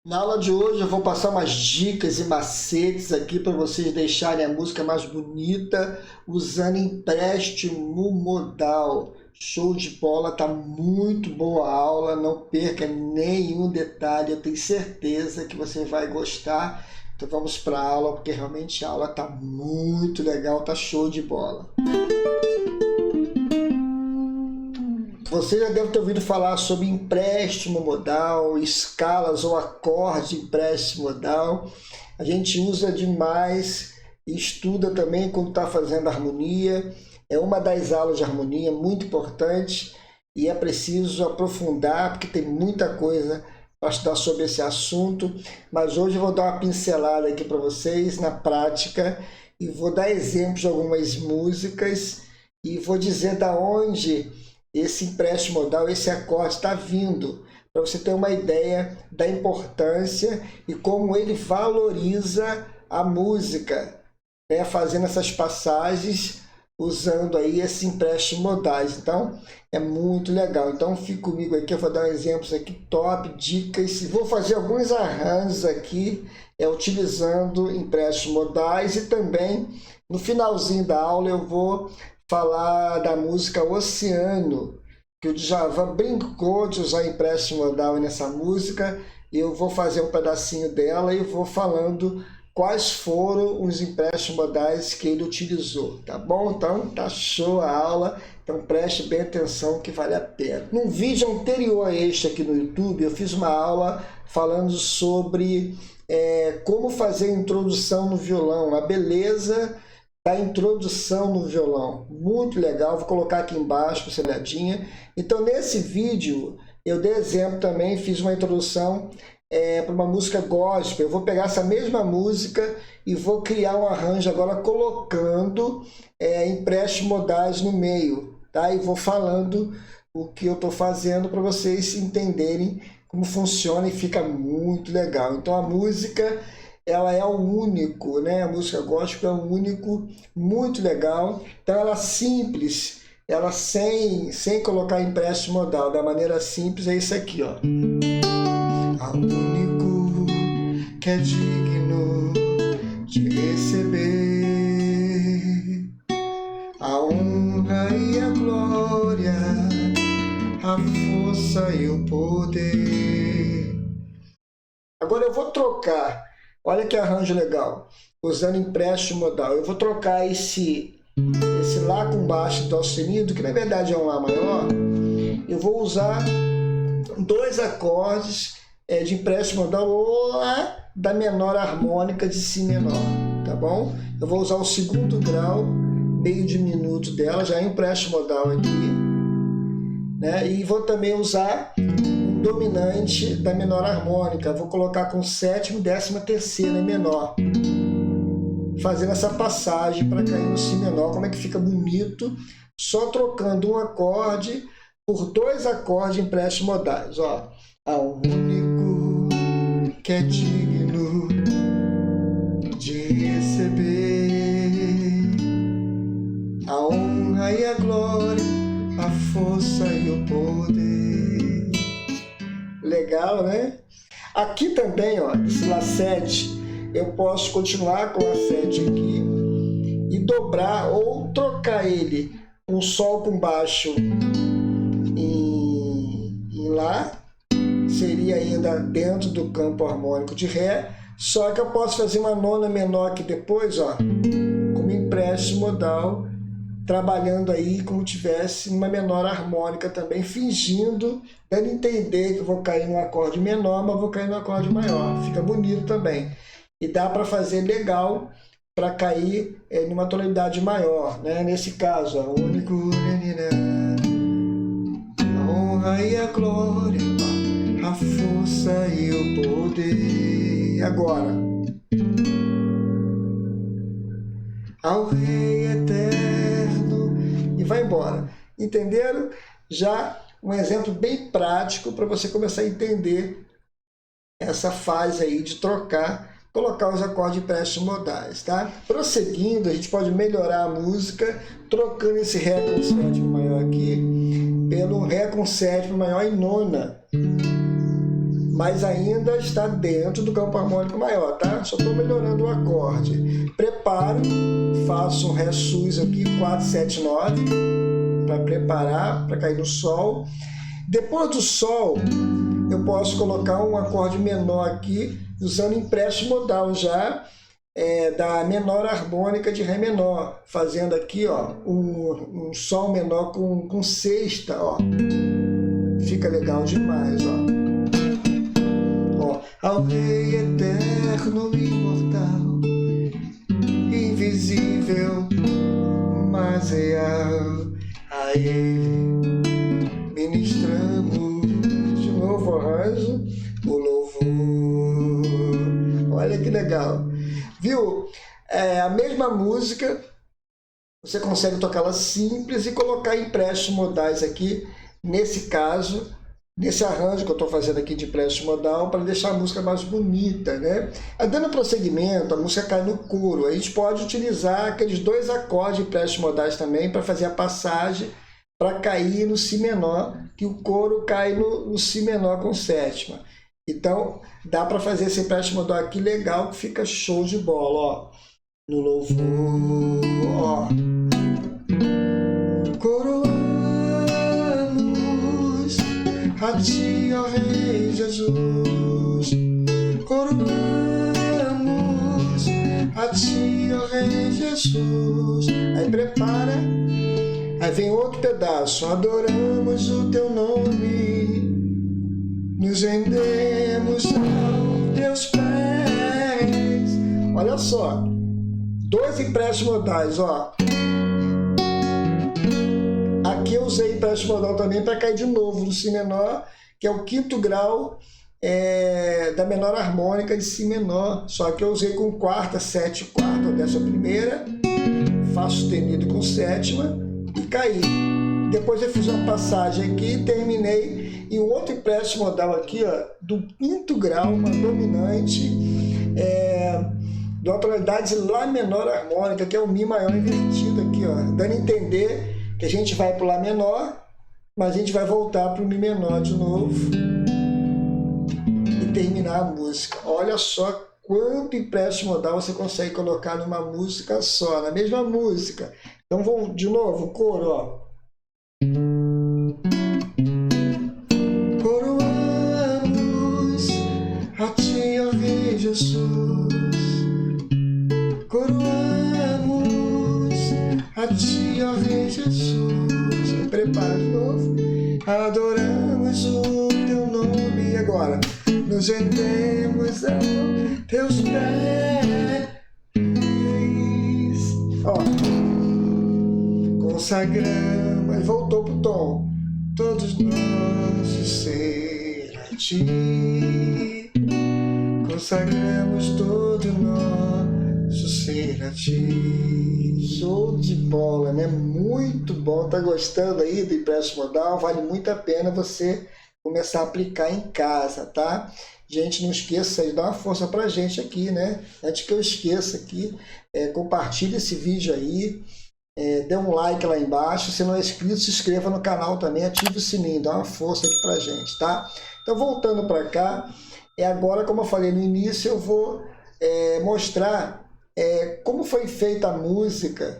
Na aula de hoje eu vou passar umas dicas e macetes aqui para vocês deixarem a música mais bonita usando empréstimo modal. Show de bola, tá muito boa a aula, não perca nenhum detalhe, eu tenho certeza que você vai gostar. Então vamos para a aula, porque realmente a aula tá muito legal, tá show de bola. Você já deve ter ouvido falar sobre empréstimo modal, escalas ou acordes de empréstimo modal. A gente usa demais e estuda também quando está fazendo harmonia. É uma das aulas de harmonia muito importante e é preciso aprofundar porque tem muita coisa para estudar sobre esse assunto. Mas hoje eu vou dar uma pincelada aqui para vocês na prática e vou dar exemplos de algumas músicas e vou dizer da onde esse empréstimo modal, esse acorde está vindo, para você ter uma ideia da importância e como ele valoriza a música, né? Fazendo essas passagens, usando aí esse empréstimo modais. Então, é muito legal. Então, fique comigo aqui, eu vou dar exemplos aqui top, dicas. Vou fazer alguns arranjos aqui, utilizando empréstimos modais e também, no finalzinho da aula, eu vou falar da música Oceano, que o Djavan brincou de usar empréstimo modal nessa música. Eu vou fazer um pedacinho dela e vou falando quais foram os empréstimos modais que ele utilizou, tá bom? Então tá show a aula, então preste bem atenção que vale a pena. Num vídeo anterior a este aqui no YouTube, eu fiz uma aula falando sobre como fazer a introdução no violão, a beleza da introdução no violão, muito legal, vou colocar aqui embaixo para você dar uma olhadinha. Então nesse vídeo eu dei exemplo também, fiz uma introdução para uma música gospel. Eu vou pegar essa mesma música e vou criar um arranjo agora colocando empréstimos modais no meio, tá? E vou falando o que eu estou fazendo para vocês entenderem como funciona e fica muito legal. Então a música, ela é o único, né? A música gospel é o único, muito legal. Então ela é simples, ela sem colocar empréstimo modal, da maneira simples é isso aqui, ó. Ao único que é digno de receber a honra e a glória, a força e o poder. Agora eu vou trocar. Olha que arranjo legal, usando empréstimo modal. Eu vou trocar esse Lá com baixo Dó sustenido, que na verdade é um Lá maior. Eu vou usar dois acordes de empréstimo modal Lá da menor harmônica de Si menor, tá bom? Eu vou usar o segundo grau, meio diminuto dela, já é empréstimo modal aqui, né? E vou também usar dominante da menor harmônica, vou colocar com sétimo, 13ª em menor, fazendo essa passagem para cair no Si menor. Como é que fica bonito, só trocando um acorde por dois acordes de empréstimo modais, ó. Ao único que é digno de receber a honra e a glória, a força e o poder. Legal, né? Aqui também, ó, esse Lá7, eu posso continuar com o Lá7 aqui e dobrar ou trocar ele com Sol com baixo em Lá, seria ainda dentro do campo harmônico de Ré, só que eu posso fazer uma nona menor aqui depois, ó, como empréstimo modal, trabalhando aí como tivesse uma menor harmônica também, fingindo, dando a entender que eu vou cair num acorde menor, mas vou cair num acorde maior. Fica bonito também. E dá para fazer legal para cair numa tonalidade maior, né? Nesse caso, ó, o único, a honra e a glória, a força e o poder. Agora, ao Rei eterno, e vai embora. Entenderam? Já um exemplo bem prático para você começar a entender essa fase aí de trocar, colocar os acordes de empréstimo modais, tá? Prosseguindo, a gente pode melhorar a música trocando esse Ré com sétimo maior aqui pelo Ré com sétimo maior em nona mas ainda está dentro do campo harmônico maior, tá? Só estou melhorando o acorde. Preparo, faço um Ré sus aqui, 4, 7, 9, para preparar, para cair no Sol. Depois do Sol, eu posso colocar um acorde menor aqui, usando empréstimo modal já, da menor harmônica de Ré menor, fazendo aqui ó, um Sol menor com sexta, ó. Fica legal demais, ó. Ao Rei eterno e imortal, invisível, mas real, a Ele ministramos de novo arranjo, o louvor. Olha que legal. Viu? A mesma música, você consegue tocá-la simples e colocar empréstimos modais aqui, nesse caso, nesse arranjo que eu estou fazendo aqui de empréstimo modal, para deixar a música mais bonita, né? Dando prosseguimento, a música cai no coro. A gente pode utilizar aqueles 2 acordes de empréstimo modais também para fazer a passagem, para cair no Si menor, que o coro cai no Si menor com sétima. Então, dá para fazer esse empréstimo modal aqui legal, que fica show de bola, ó. No louvor, ó. Coroamos a Ti, ó Rei Jesus. Coroamos a Ti, ó Rei Jesus. Aí prepara. Aí vem outro pedaço. Adoramos o Teu nome, nos rendemos aos Teus pés. Olha só, 2 empréstimos modais, ó. Aqui eu usei empréstimo modal também para cair de novo no Si menor, que é o 5º grau da menor harmônica de Si menor. Só que eu usei com quarta, 7, quarta dessa primeira, Fá sustenido com sétima e caí. Depois eu fiz uma passagem aqui e terminei em um outro empréstimo modal aqui, ó, do 5º grau, uma dominante, de uma tonalidade Lá menor harmônica, que é o Mi maior invertido aqui, ó, dando a entender que a gente vai para o Lá menor, mas a gente vai voltar para o Mi menor de novo e terminar a música. Olha só quanto empréstimo modal você consegue colocar numa música só, na mesma música. Então vamos de novo, coro, ó. Coroamos a Ti, ó Rei Jesus. Coroamos a Ti, ó Rei Jesus. Prepara de novo. Adoramos o Teu nome. E agora? Nos rendemos aos Teus pés. Ó. Consagramos. Aí voltou pro tom. Todos nós ser a Ti. Consagramos todo nosso ser a Ti. Show de bola, né? Muito bom. Tá gostando aí do empréstimo modal? Vale muito a pena você começar a aplicar em casa, tá? Gente, não esqueça de dar uma força pra gente aqui, né? Antes que eu esqueça aqui, compartilhe esse vídeo aí, dê um like lá embaixo. Se não é inscrito, se inscreva no canal também, ative o sininho, dá uma força aqui pra gente, tá? Então, voltando para cá, agora, como eu falei no início, eu vou mostrar como foi feita a música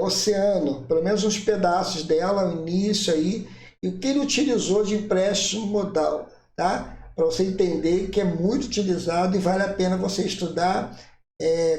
Oceano, pelo menos uns pedaços dela, o início aí, e o que ele utilizou de empréstimo modal, tá? Para você entender que é muito utilizado e vale a pena você estudar,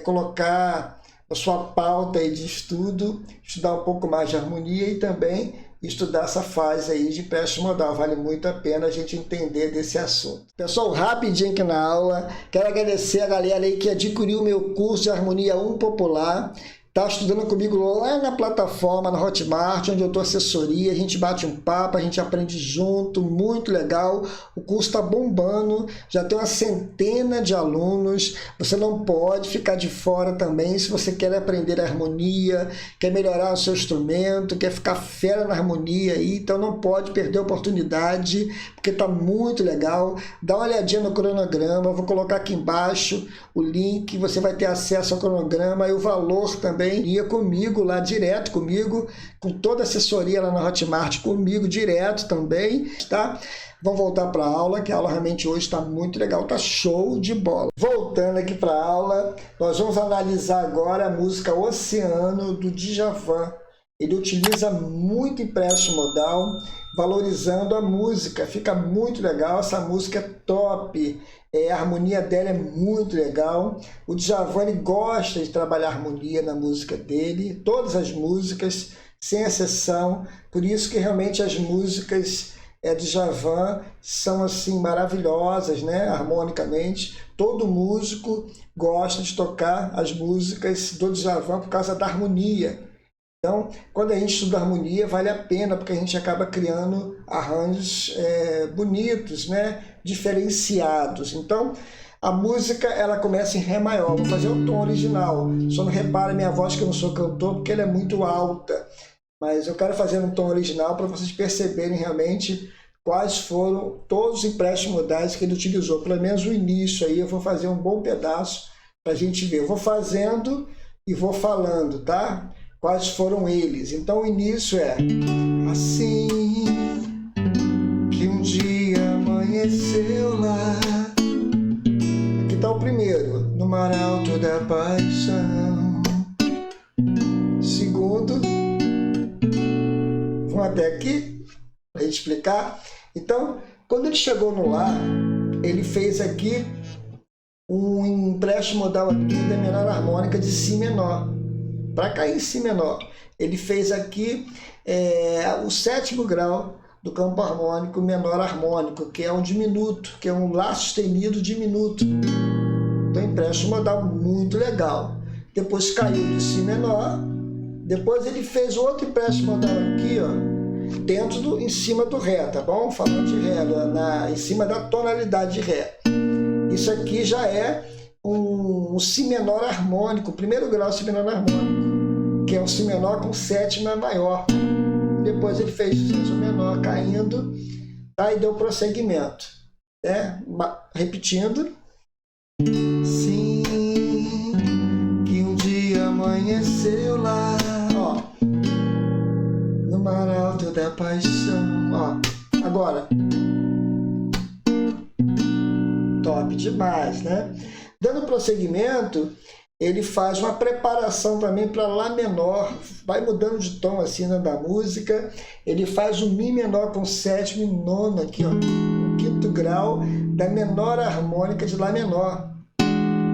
colocar a sua pauta aí de estudo, estudar um pouco mais de harmonia e também estudar essa fase aí de empréstimo modal. Vale muito a pena a gente entender desse assunto. Pessoal, rapidinho aqui na aula, quero agradecer a galera aí que adquiriu o meu curso de Harmonia 1 Popular. Está estudando comigo lá na plataforma, na Hotmart, onde eu dou assessoria, a gente bate um papo, a gente aprende junto, muito legal. O curso está bombando, já tem uma centena de alunos, você não pode ficar de fora também. Se você quer aprender a harmonia, quer melhorar o seu instrumento, quer ficar fera na harmonia, aí, então não pode perder a oportunidade, porque está muito legal. Dá uma olhadinha no cronograma, eu vou colocar aqui embaixo o link, você vai ter acesso ao cronograma e o valor também. Ia comigo lá, direto comigo, com toda a assessoria lá na Hotmart, comigo direto também, tá? Vamos voltar para a aula, que a aula realmente hoje está muito legal, está show de bola. Voltando aqui para a aula, nós vamos analisar agora a música Oceano, do Djavan. Ele utiliza muito empréstimo modal, valorizando a música, fica muito legal, essa música é top, a harmonia dela é muito legal. O Djavan ele gosta de trabalhar harmonia na música dele, todas as músicas, sem exceção, por isso que realmente as músicas do Djavan são assim maravilhosas, né? Harmonicamente. Todo músico gosta de tocar as músicas do Djavan por causa da harmonia. Então, quando a gente estuda harmonia, vale a pena, porque a gente acaba criando arranjos bonitos, né? Diferenciados. Então, a música ela começa em Ré maior. Vou fazer o tom original. Só não repara minha voz, que eu não sou cantor, porque ela é muito alta. Mas eu quero fazer um tom original para vocês perceberem realmente quais foram todos os empréstimos modais que ele utilizou. Pelo menos o início aí, eu vou fazer um bom pedaço para a gente ver. Eu vou fazendo e vou falando, tá? Quais foram eles. Então o início é assim que um dia amanheceu lá. Aqui está o primeiro, no mar alto da paixão. Segundo, vamos até aqui para explicar. Então, quando ele chegou no Lá, ele fez aqui um empréstimo modal aqui da menor harmônica de Si menor, para cair em Si menor. Ele fez aqui o 7º grau do campo harmônico menor harmônico, que é um diminuto, que é um Lá sustenido diminuto. Então, empréstimo modal muito legal. Depois caiu de Si menor. Depois ele fez outro empréstimo modal aqui, ó, em cima do Ré, tá bom? Falando de Ré, em cima da tonalidade de Ré. Isso aqui já é um Si menor harmônico, o 1º grau Si menor harmônico, que é um Si menor com sétima maior. Depois ele fez o menor caindo, tá? E deu prosseguimento, né? Repetindo. Sim, que um dia amanheceu lá, ó, no mar alto da paixão, ó. Agora, top demais, né? Dando prosseguimento, ele faz uma preparação também para Lá menor, vai mudando de tom assim, né, da música. Ele faz um Mi menor com sétima e nona aqui, ó, o 5º grau da menor harmônica de Lá menor,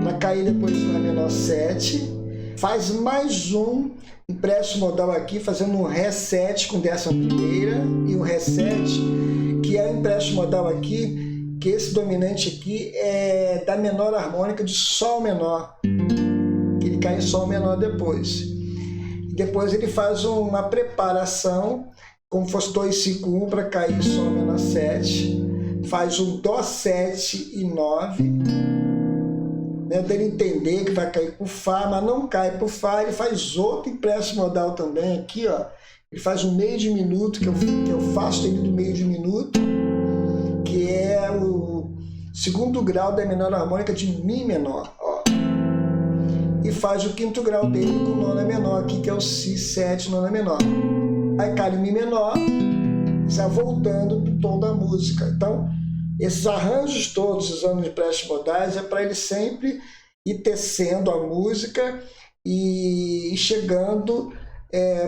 para cair depois de Lá menor 7. Faz mais um empréstimo modal aqui, fazendo um Ré 7 com 11ª e um Ré 7, que é o empréstimo modal aqui, que esse dominante aqui é da menor harmônica de Sol menor, que ele cai em Sol menor depois. Depois ele faz uma preparação, como fosse 2, 5, 1, para cair em Sol menor 7, faz um Dó 7 e 9, né, dele entender que vai cair por Fá, mas não cai por Fá. Ele faz outro empréstimo modal também aqui, ó. Ele faz um meio diminuto, que eu Fá sustenido meio diminuto, que é o 2º grau da menor harmônica de Mi menor, ó. E faz o 5º grau dele com nona menor aqui, que é o Si 7 nona menor. Aí cai o Mi menor, já voltando pro tom da música. Então, esses arranjos todos usando empréstimos modais é para ele sempre ir tecendo a música e chegando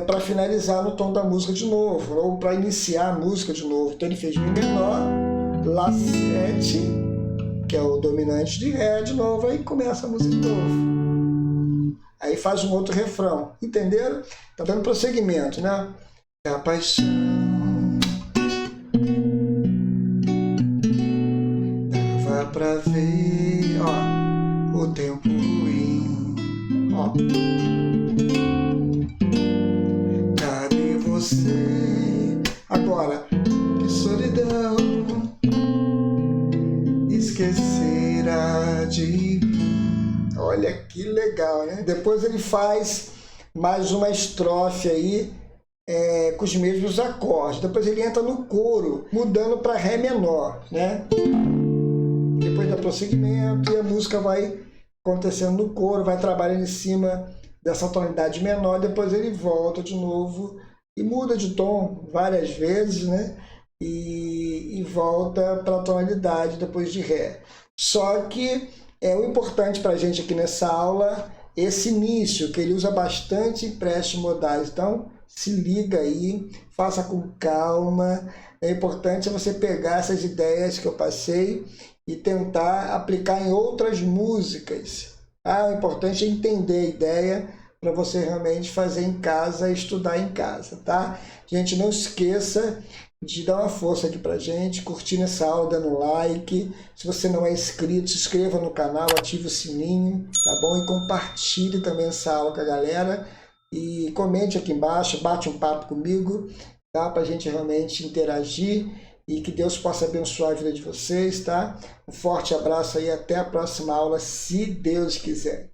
para finalizar no tom da música de novo, ou para iniciar a música de novo. Então ele fez Mi menor, Lá 7, que é o dominante de Ré de novo, aí começa a música de novo. Aí faz um outro refrão, entenderam? Tá dando prosseguimento, né? A paixão dava pra ver, ó, o tempo ruim, ó. Cadê você? Agora, que solidão esquecerá de mim. Olha que legal, né? Depois ele faz mais uma estrofe aí com os mesmos acordes. Depois ele entra no coro, mudando para Ré menor, né? Depois dá prosseguimento e a música vai acontecendo no coro, vai trabalhando em cima dessa tonalidade menor. Depois ele volta de novo e muda de tom várias vezes, né? e volta para a tonalidade depois de Ré. Só que o importante para a gente aqui nessa aula esse início, que ele usa bastante empréstimos modais. Então, se liga aí, faça com calma. É importante você pegar essas ideias que eu passei e tentar aplicar em outras músicas. O importante é entender a ideia para você realmente fazer em casa e estudar em casa, tá? Gente, não esqueça de dar uma força aqui pra gente, curtindo essa aula, dando like. Se você não é inscrito, se inscreva no canal, ative o sininho, tá bom? E compartilhe também essa aula com a galera. E comente aqui embaixo, bate um papo comigo, tá? Pra gente realmente interagir e que Deus possa abençoar a vida de vocês, tá? Um forte abraço aí, até a próxima aula, se Deus quiser.